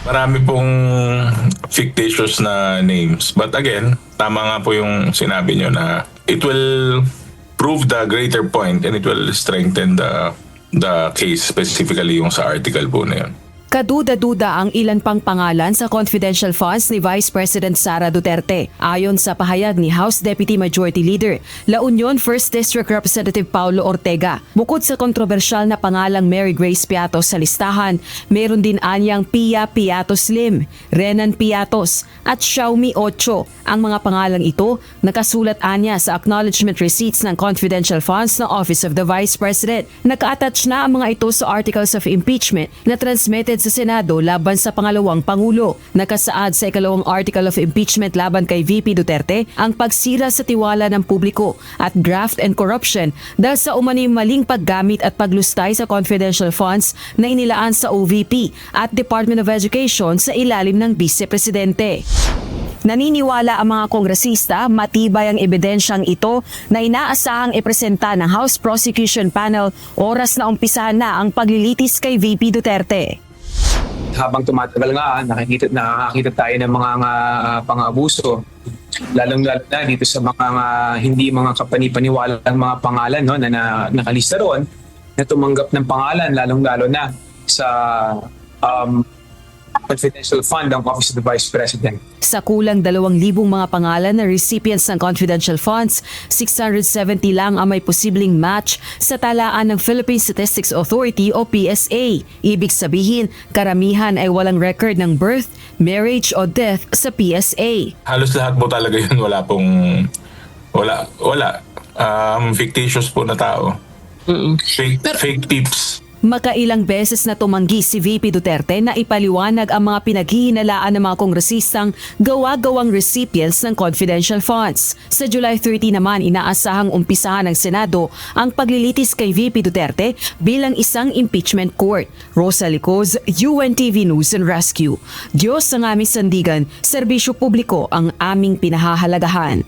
Marami pong fictitious na names. But again, tama nga po yung sinabi nyo na it will prove the greater point and it will strengthen the case, specifically yung sa article po na yun. Kaduda-duda ang ilan pang pangalan sa confidential funds ni Vice President Sara Duterte. Ayon sa pahayag ni House Deputy Majority Leader, La Union 1st District Representative Paulo Ortega. Bukod sa kontrobersyal na pangalang Mary Grace Piatos sa listahan, meron din anyang Pia Piatos Lim, Renan Piatos at Xiaomi Ocho. Ang mga pangalang ito nakasulat anya sa acknowledgement receipts ng confidential funds ng Office of the Vice President. Naka-attach na ang mga ito sa articles of impeachment na transmitted sa Senado laban sa pangalawang Pangulo. Nakasaad sa ikalawang article of impeachment laban kay VP Duterte ang pagsira sa tiwala ng publiko at graft and corruption dahil sa umano'y maling paggamit at paglustay sa confidential funds na inilaan sa OVP at Department of Education sa ilalim ng Vice Presidente. Naniniwala ang mga kongresista matibay ang ebidensyang ito na inaasahang ipresenta ng House Prosecution Panel oras na umpisahan na ang paglilitis kay VP Duterte. Habang tumatagal nga, nakakakita tayo ng mga pang-abuso, lalong-lalo na dito sa hindi mga kapanipaniwalang mga pangalan, no, na nakalista roon, na tumanggap ng pangalan, lalong-lalo na sa confidential fund ng Office of the Vice President. Sa kulang 2,000 mga pangalan na recipients ng confidential funds, 670 lang ang may posibleng match sa talaan ng Philippine Statistics Authority o PSA. Ibig sabihin, karamihan ay walang record ng birth, marriage o death sa PSA. Halos lahat po talaga yun, wala. Fictitious po na tao. Fake tips. Makailang beses na tumanggi si VP Duterte na ipaliwanag ang mga pinaghihinalaan ng mga kongresistang gawa-gawang recipients ng confidential funds. Sa July 30 naman, inaasahang umpisahan ng Senado ang paglilitis kay VP Duterte bilang isang impeachment court. Rosa Licoz, UNTV News and Rescue. Diyos ang aming sandigan, serbisyo publiko ang aming pinahahalagahan.